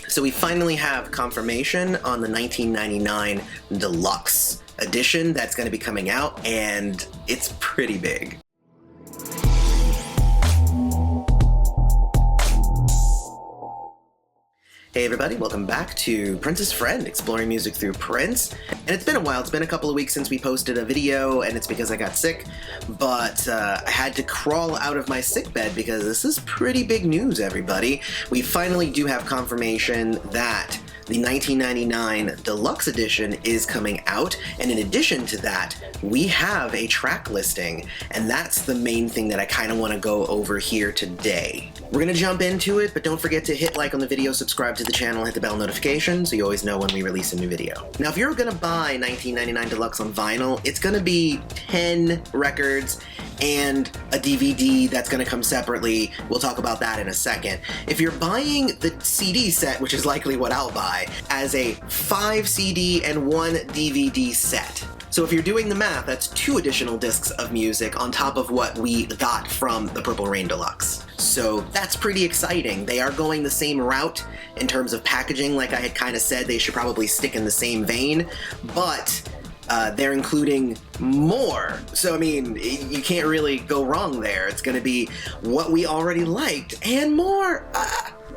So we finally have confirmation on the 1999 Deluxe Edition that's going to be coming out, and it's pretty big. Hey everybody, welcome back to Prince's Friend, exploring music through Prince. And it's been a while, it's been a couple of weeks since we posted a video, and it's because I got sick, but I had to crawl out of my sick bed because this is pretty big news, everybody. We finally do have confirmation that the 1999 Deluxe Edition is coming out, and in addition to that, we have a track listing, and that's the main thing that I kind of want to go over here today. We're going to jump into it, but don't forget to hit like on the video, subscribe to the channel, hit the bell notification so you always know when we release a new video. Now, if you're going to buy 1999 Deluxe on vinyl, it's going to be 10 records and a DVD that's going to come separately. We'll talk about that in a second. If you're buying the CD set, which is likely what I'll buy, as a 5 CD and 1 DVD set. So if you're doing the math, that's 2 additional discs of music on top of what we got from the Purple Rain Deluxe. So that's pretty exciting. They are going the same route in terms of packaging. Like I had kind of said, they should probably stick in the same vein, but they're including more. So, I mean, you can't really go wrong there. It's going to be what we already liked and more.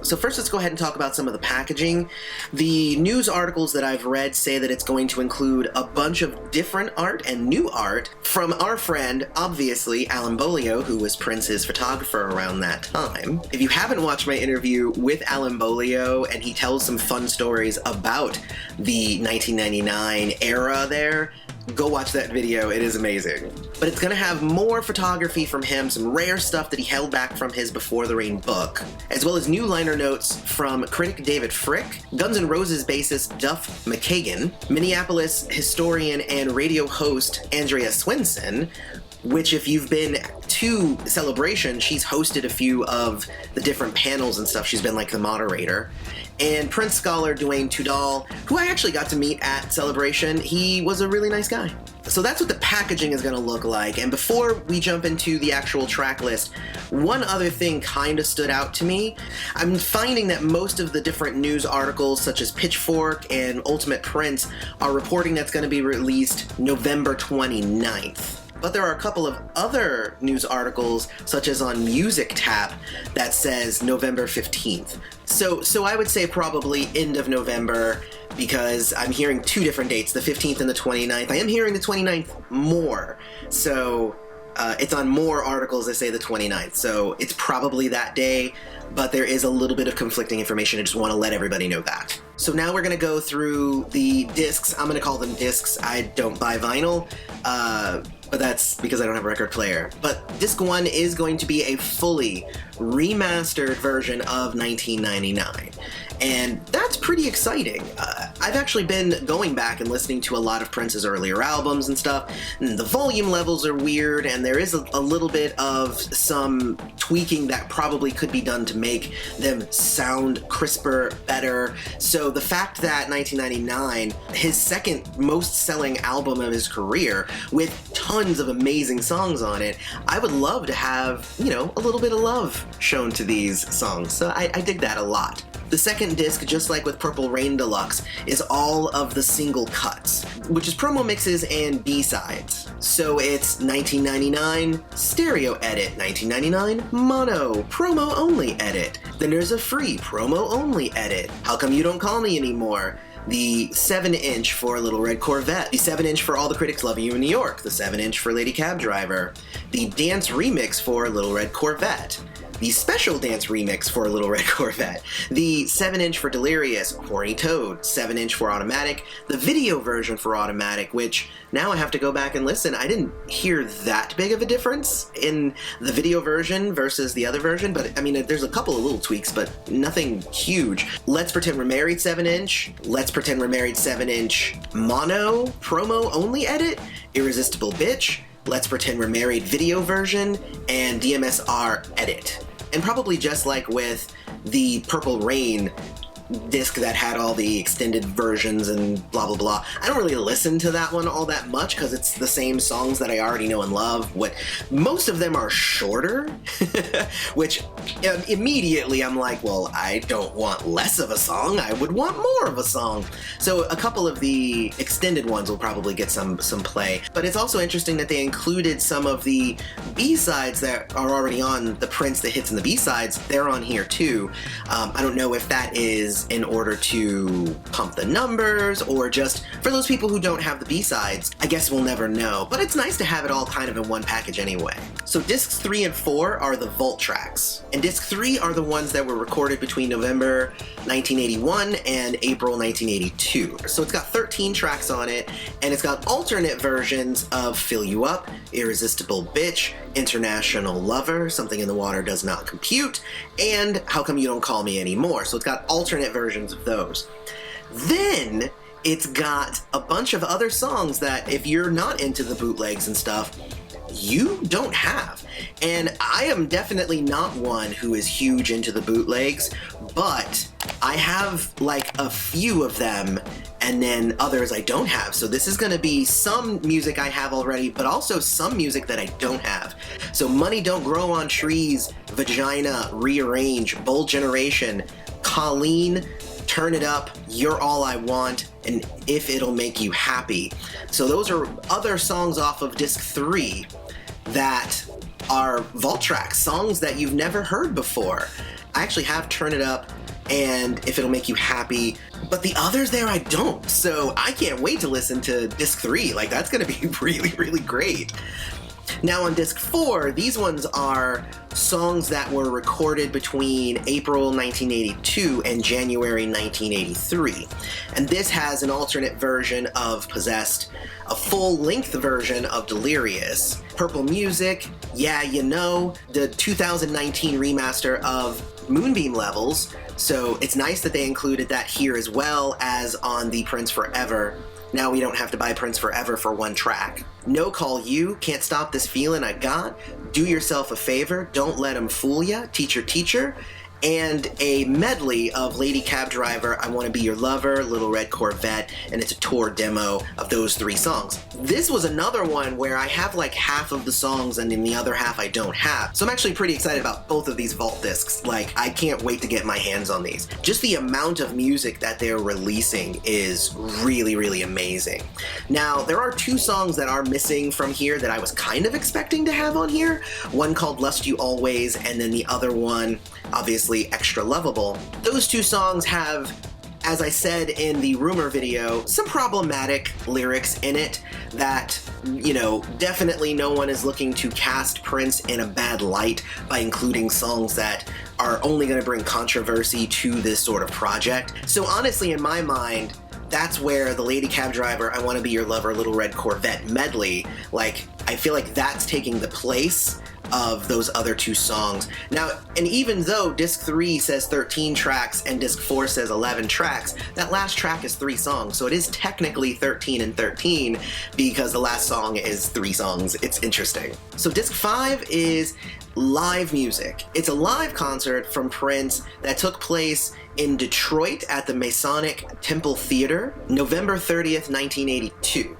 So first, let's go ahead and talk about some of the packaging. The news articles that I've read say that it's going to include a bunch of different art and new art from our friend, obviously, Alan Bolio, who was Prince's photographer around that time. If you haven't watched my interview with Alan Bolio, and he tells some fun stories about the 1999 era there, go watch that video, it is amazing. But it's gonna have more photography from him, some rare stuff that he held back from his Before the Rain book, as well as new liner notes from critic David Frick, Guns N' Roses bassist Duff McKagan, Minneapolis historian and radio host Andrea Swinson, which if you've been to Celebration, she's hosted a few of the different panels and stuff. She's been like the moderator. And Prince scholar Dwayne Tudal, who I actually got to meet at Celebration. He was a really nice guy. So that's what the packaging is going to look like. And before we jump into the actual track list, one other thing kind of stood out to me. I'm finding that most of the different news articles, such as Pitchfork and Ultimate Prince, are reporting that's going to be released November 29th. But there are a couple of other news articles, such as on Music Tap, that says November 15th. So I would say probably end of November, because I'm hearing 2 different dates, the 15th and the 29th. I am hearing the 29th more, so it's on more articles that say the 29th. So it's probably that day, but there is a little bit of conflicting information. I just want to let everybody know that. So now we're going to go through the discs. I'm going to call them discs. I don't buy vinyl. But that's because I don't have a record player. But disc 1 is going to be a fully remastered version of 1999. And that's pretty exciting. I've actually been going back and listening to a lot of Prince's earlier albums and stuff, and the volume levels are weird, and there is a little bit of some tweaking that probably could be done to make them sound crisper, better. So the fact that 1999, his second most selling album of his career, with tons of amazing songs on it, I would love to have, you know, a little bit of love shown to these songs. So I dig that a lot. The second disc, just like with Purple Rain Deluxe, is all of the single cuts, which is promo mixes and B-sides. So it's 1999 stereo edit, 1999 mono, promo only edit. Then there's a free promo only edit, How Come You Don't Call Me Anymore, the 7-inch for Little Red Corvette, the 7-inch for All the Critics Love You in New York, the 7-inch for Lady Cab Driver, the dance remix for Little Red Corvette, the special dance remix for Little Red Corvette, the 7-inch for Delirious, Horny Toad, 7-inch for Automatic, the video version for Automatic, which now I have to go back and listen. I didn't hear that big of a difference in the video version versus the other version, but I mean, there's a couple of little tweaks, but nothing huge. Let's Pretend We're Married 7-inch, Let's Pretend We're Married 7-inch mono, promo only edit, Irresistible Bitch, Let's Pretend We're Married video version, and DMSR edit. And probably just like with the Purple Rain, disc that had all the extended versions and blah blah blah. I don't really listen to that one all that much because it's the same songs that I already know and love. Most of them are shorter, which immediately I'm like, well, I don't want less of a song, I would want more of a song. So a couple of the extended ones will probably get some play. But it's also interesting that they included some of the B-sides that are already on the Prince, the hits and the B-sides, they're on here too. I don't know if that is in order to pump the numbers or just for those people who don't have the B-sides. I guess we'll never know, but it's nice to have it all kind of in one package anyway. So discs 3 and 4 are the vault tracks, and disc 3 are the ones that were recorded between November 1981 and April 1982. So it's got 13 tracks on it, and it's got alternate versions of Fill You Up, Irresistible Bitch, International Lover, Something in the Water Does Not Compute, and How Come You Don't Call Me Anymore. So it's got alternate versions of those. Then it's got a bunch of other songs that if you're not into the bootlegs and stuff, you don't have. And I am definitely not one who is huge into the bootlegs, but I have like a few of them and then others I don't have. So this is going to be some music I have already, but also some music that I don't have. So Money Don't Grow on Trees, Vagina, Rearrange, Bold Generation, Colleen, Turn It Up, You're All I Want, and If It'll Make You Happy. So those are other songs off of disc 3 that are vault tracks, songs that you've never heard before. I actually have Turn It Up and If It'll Make You Happy, but the others there I don't. So I can't wait to listen to disc 3. Like, that's gonna be really, really great. Now on disc 4, these ones are songs that were recorded between April 1982 and January 1983. And this has an alternate version of Possessed, a full-length version of Delirious, Purple Music, Yeah You Know, the 2019 remaster of Moonbeam Levels. So it's nice that they included that here as well as on the Prince Forever. Now we don't have to buy Prince Forever for one track. No Call You, Can't Stop This Feeling I Got, Do Yourself a Favor, Don't Let 'Em Fool Ya, Teacher Teacher, and a medley of Lady Cab Driver, I Wanna Be Your Lover, Little Red Corvette, and it's a tour demo of those 3 songs. This was another one where I have like half of the songs and then the other half I don't have. So I'm actually pretty excited about both of these vault discs. Like, I can't wait to get my hands on these. Just the amount of music that they're releasing is really, really amazing. Now, there are 2 songs that are missing from here that I was kind of expecting to have on here. One called Lust You Always, and then the other one, obviously, Extra Lovable. Those 2 songs have, as I said in the rumor video, some problematic lyrics in it that, you know, definitely no one is looking to cast Prince in a bad light by including songs that are only going to bring controversy to this sort of project. So honestly, in my mind, that's where the Lady Cab Driver, I Wanna Be Your Lover, Little Red Corvette medley, like, I feel like that's taking the place of those other 2 songs. Now, and even though disc 3 says 13 tracks and disc 4 says 11 tracks, that last track is 3 songs, so it is technically 13 and 13 because the last song is 3 songs. It's interesting. So disc 5 is live music. It's a live concert from Prince that took place in Detroit at the Masonic Temple Theater, November 30th, 1982.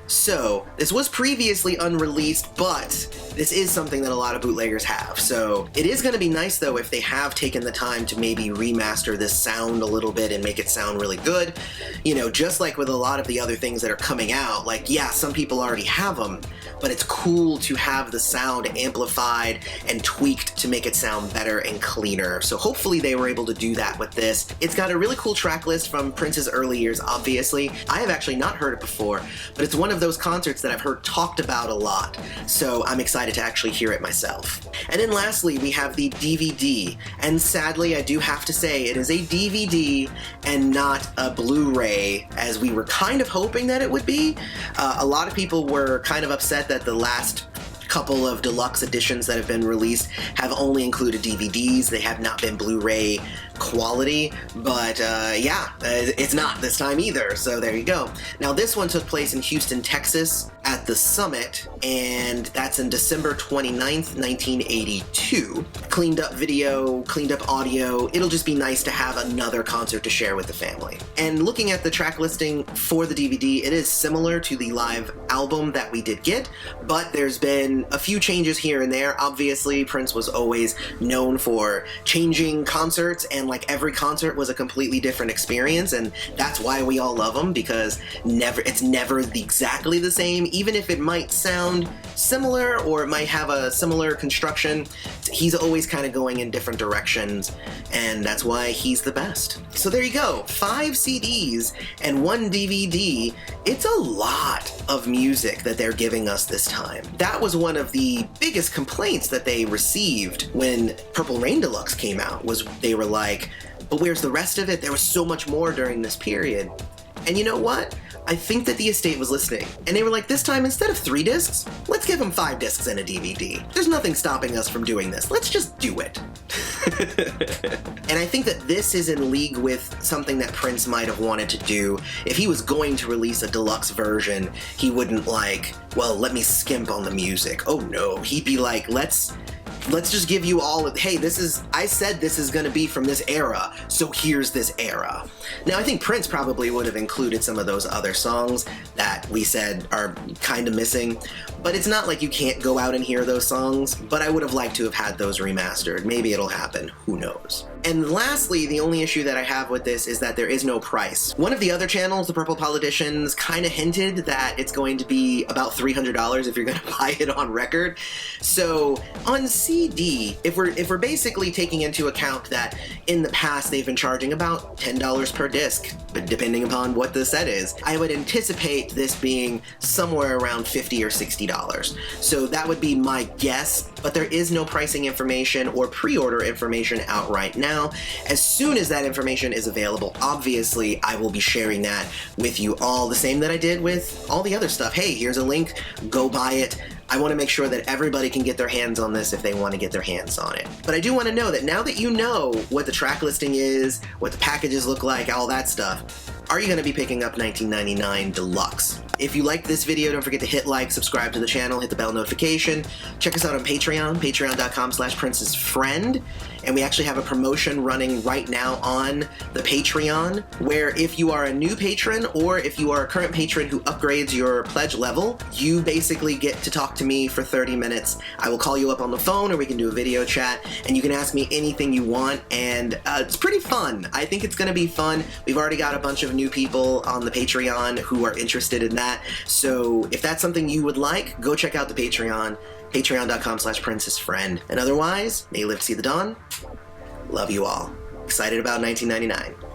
So, this was previously unreleased, but this is something that a lot of bootleggers have. So, it is going to be nice, though, if they have taken the time to maybe remaster this sound a little bit and make it sound really good. You know, just like with a lot of the other things that are coming out, like, yeah, some people already have them, but it's cool to have the sound amplified and tweaked to make it sound better and cleaner. So, hopefully they were able to do that with this. It's got a really cool track list from Prince's early years, obviously. I have actually not heard it before, but it's one of those concerts that I've heard talked about a lot, so I'm excited to actually hear it myself. And then lastly, we have the DVD, and sadly I do have to say it is a DVD and not a Blu-ray, as we were kind of hoping that it would be. A lot of people were kind of upset that the last couple of deluxe editions that have been released have only included DVDs. They have not been Blu-ray quality, but yeah, it's not this time either, so there you go. Now this one took place in Houston, Texas at the Summit, and that's in December 29th, 1982. Cleaned up video, cleaned up audio. It'll just be nice to have another concert to share with the family. And looking at the track listing for the DVD, it is similar to the live album that we did get, but there's been a few changes here and there. Obviously, Prince was always known for changing concerts, and like every concert was a completely different experience, and that's why we all love him, because it's never exactly the same. Even if it might sound similar or it might have a similar construction, he's always kind of going in different directions, and that's why he's the best. So there you go, 5 CDs and 1 DVD. It's a lot of music that they're giving us this time. That was one of the biggest complaints that they received when Purple Rain Deluxe came out, was they were like, but where's the rest of it? There was so much more during this period. And you know what? I think that the estate was listening, and they were like, this time, instead of 3 discs, let's give them 5 discs and a DVD. There's nothing stopping us from doing this. Let's just do it. And I think that this is in league with something that Prince might have wanted to do. If he was going to release a deluxe version, he wouldn't like, well, let me skimp on the music. Oh no, he'd be like, let's just give you all of, hey, I said this is gonna be from this era, so here's this era. Now, I think Prince probably would have included some of those other songs that we said are kind of missing, but it's not like you can't go out and hear those songs, but I would have liked to have had those remastered. Maybe it'll happen, who knows. And lastly, the only issue that I have with this is that there is no price. One of the other channels, the Purple Politicians, kind of hinted that it's going to be about $300 if you're going to buy it on record. So on CD, if we're basically taking into account that in the past they've been charging about $10 per disc, but depending upon what the set is, I would anticipate this being somewhere around $50 or $60. So that would be my guess, but there is no pricing information or pre-order information out right now. As soon as that information is available, obviously I will be sharing that with you all, the same that I did with all the other stuff. Hey, here's a link, go buy it. I want to make sure that everybody can get their hands on this if they want to get their hands on it. But I do want to know that now that you know what the track listing is, what the packages look like, all that stuff, are you going to be picking up 1999 Deluxe? If you liked this video, don't forget to hit like, subscribe to the channel, hit the bell notification. Check us out on Patreon, patreon.com/princessfriend. And we actually have a promotion running right now on the Patreon, where if you are a new patron or if you are a current patron who upgrades your pledge level, you basically get to talk to me for 30 minutes. I will call you up on the phone, or we can do a video chat, and you can ask me anything you want, and it's pretty fun. I think it's going to be fun. We've already got a bunch of new people on the Patreon who are interested in that, so if that's something you would like, go check out the Patreon, patreon.com/princessfriend. And otherwise, may you live to see the dawn. Love you all. Excited about 1999.